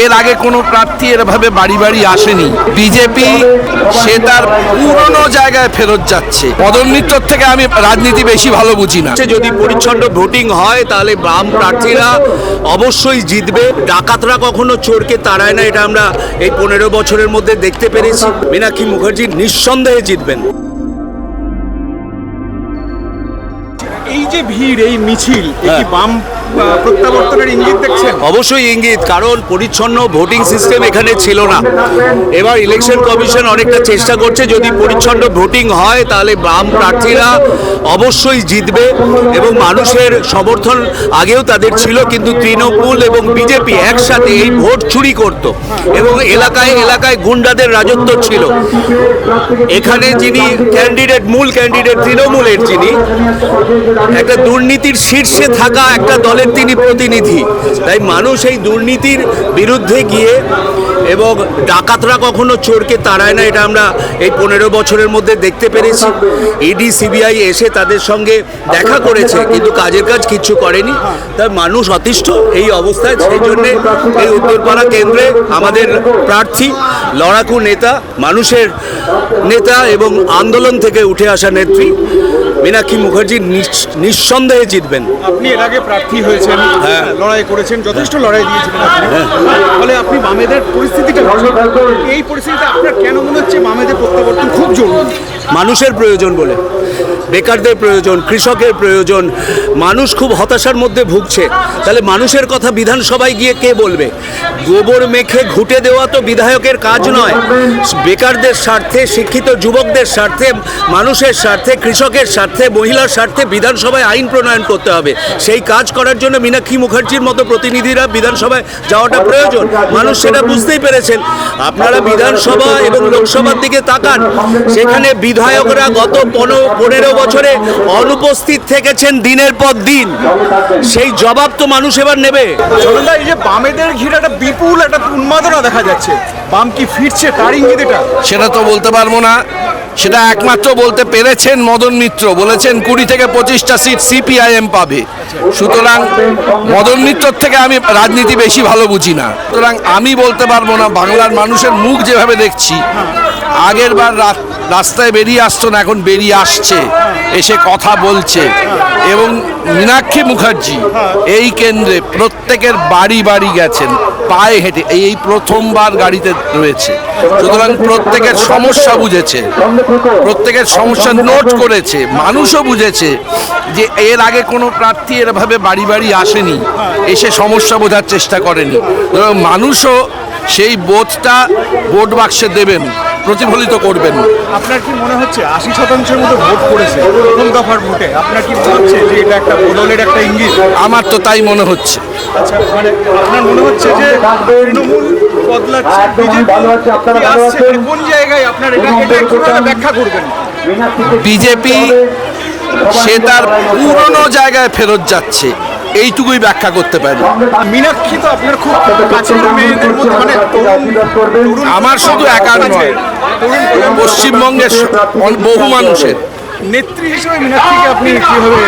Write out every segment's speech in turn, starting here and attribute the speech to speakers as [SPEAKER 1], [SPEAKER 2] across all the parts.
[SPEAKER 1] এর আগে কোনো প্রার্থী এভাবে বাড়ি বাড়ি আসেনি। বিজেপি সে তার পুরনো জায়গায় ফেরত যাচ্ছে। মদন মিত্রর থেকে আমি রাজনীতি বেশি ভালো বুঝি না।
[SPEAKER 2] যদি পরিচ্ছন্ন ভোটিং হয় তাহলে বাম প্রার্থীরা অবশ্যই জিতবে। ডাকাতরা কখনো চোরকে তাড়ায় না, এটা আমরা এই 15 বছরের মধ্যে দেখতে পেরেছি। মীনাক্ষী মুখার্জি নিঃসন্দেহে জিতবেন।
[SPEAKER 3] এই যে ভিড়, এই মিছিল, কি বাম প্রত্যাবর্তনের ইঙ্গিত দেখছেন?
[SPEAKER 2] অবশ্যই ইঙ্গিত, কারণ পরিচ্ছন্ন ভোটিং সিস্টেম এখানে ছিল না। এবার ইলেকশন কমিশন অনেকটা চেষ্টা করছে, যদি পরিচ্ছন্ন ভোটিং হয় তাহলে বাম প্রার্থীরা অবশ্যই জিতবে এবং মানুষের সমর্থন আগেও তাদের ছিল, কিন্তু তৃণমূল এবং বিজেপি একসাথে এই ভোট চুরি করত এবং এলাকায় এলাকায় গুন্ডাদের রাজত্ব ছিল। এখানে যিনি ক্যান্ডিডেট, মূল ক্যান্ডিডেট তৃণমূলের, যিনি একটা দুর্নীতির শীর্ষে থাকা একটা দলের তিনি প্রতিনিধি, তাই মানুষ এই দুর্নীতির বিরুদ্ধে গিয়ে, এবং ডাকাতরা কখনো চোরকে তাড়ায় না, এটা আমরা এই 15 বছরের মধ্যে দেখতে পেরেছি। ইডি সিবিআই এসে তাদের সঙ্গে দেখা করেছে, কিন্তু কাজের কাজ কিচ্ছু করেনি। তাই মানুষ অতিষ্ঠ এই অবস্থায়। সেই জন্যে এই উত্তরপাড়া কেন্দ্রে আমাদের প্রার্থী, লড়াকু নেতা, মানুষের নেতা এবং আন্দোলন থেকে উঠে আসা নেত্রী মীনাক্ষী মুখার্জি নিঃসন্দেহে জিতবেন।
[SPEAKER 3] আপনি এর আগে প্রার্থী হয়েছেন, লড়াই করেছেন, যথেষ্ট লড়াই দিয়েছিলেন আপনি। ফলে আপনি বামেদের পরিস্থিতিটা, এই পরিস্থিতিতে আপনার কেন মনে হচ্ছে বামেদের প্রত্যাবর্তন খুব জরুরি?
[SPEAKER 2] মানুষের প্রয়োজন বলে, বেকারদের প্রয়োজন, কৃষকের প্রয়োজন। মানুষ খুব হতাশার মধ্যে ভুগছে, তাহলে মানুষের কথা বিধানসভায় গিয়ে কে বলবে? গোবর মেখে ঘুঁটে দেওয়া তো বিধায়কের কাজ নয়। বেকারদের স্বার্থে, শিক্ষিত যুবকদের স্বার্থে, মানুষের স্বার্থে, কৃষকের স্বার্থে, মহিলার স্বার্থে বিধানসভায় আইন প্রণয়ন করতে হবে। সেই কাজ করার জন্য মীনাক্ষী মুখার্জির মতো প্রতিনিধিরা বিধানসভায় যাওয়াটা প্রয়োজন। মানুষ সেটা বুঝতেই পেরেছেন। আপনারা বিধানসভা এবং লোকসভার দিকে তাকান, সেখানে বিধায়করা গত 15 বছরে অনুপস্থিত থেকেছেন দিনের পর দিন। সেই জবাব তো মানুষ এবার নেবে।
[SPEAKER 3] চলনদা, এই যে বামেদের ঘিরে একটা বিপুল একটা উন্মাদনা দেখা যাচ্ছে, বাম কি ফিরছে তার ইঙ্গিত এটা?
[SPEAKER 1] সেটা তো বলতে পারবো না। সেটা একমাত্র বলতে পেরেছেন মদন মিত্র, বলেছেন 20 থেকে 25টা সিট সিপিআইএম পাবে। সুতরাং মদন মিত্রর থেকে আমি রাজনীতি বেশি ভালো বুঝি না। সুতরাং আমি বলতে পারবো না। বাংলার মানুষের মুখ যেভাবে দেখছি, আগের বার রাস্তায় বেরিয়ে আসতো না, এখন বেরিয়ে আসছে, এসে কথা বলছে। এবং মীনাক্ষী মুখার্জি এই কেন্দ্রে প্রত্যেকের বাড়ি বাড়ি গেছেন, পায়ে হেঁটে, এই প্রথমবার গাড়িতে রয়েছে। সুতরাং প্রত্যেকের সমস্যা বুঝেছে, প্রত্যেকের সমস্যা নোট করেছে। মানুষও বুঝেছে যে এর আগে কোনো প্রার্থী এভাবে বাড়ি বাড়ি আসেনি, এসে সমস্যা বোঝার চেষ্টা করেনি। মানুষও সেই বোধটা ভোট বাক্সে দেবেন, প্রতিফলিত করবেন।
[SPEAKER 3] আপনার কি মনে হচ্ছে 80% মতো ভোট করেছে প্রথম দফার ভোটে? আপনার কি মনে হচ্ছে যে এটা একটা বদলের একটা ইঙ্গিত?
[SPEAKER 1] আমার তো তাই মনে হচ্ছে।
[SPEAKER 3] আচ্ছা, মানে আপনার মনে হচ্ছে যে তৃণমূল বদলাচ্ছে, বিজেপি আসছে, মানে কোন জায়গায় আপনার এটা কিভাবে ব্যাখ্যা করবেন?
[SPEAKER 1] বিজেপি সে তার পুরনো জায়গায় ফেরত যাচ্ছে, এইটুকুই ব্যাখ্যা করতে পারি।
[SPEAKER 3] মীনাক্ষী তো আপনার খুব কাছের মেয়েদের মধ্যে, মানে
[SPEAKER 1] আমার শুধু একার নয়, পশ্চিমবঙ্গের বহু মানুষের
[SPEAKER 3] নেত্রী হিসেবে মীনাক্ষীকে আপনি কিভাবে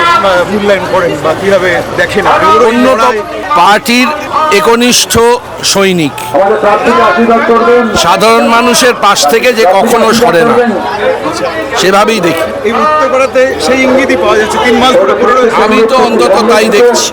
[SPEAKER 3] মূল্যায়ন করেন বা কিভাবে দেখেন?
[SPEAKER 1] অন্যতম পার্টির একনিষ্ঠ সৈনিক, সাধারণ মানুষের পাশ থেকে যে কখনো সরে না, সেভাবেই দেখি।
[SPEAKER 3] এই উত্তরপাড়াতে সেই ইঙ্গিতই পাওয়া যাচ্ছে 3 মাস ধরে।
[SPEAKER 1] আমি তো অন্তত তাই দেখছি।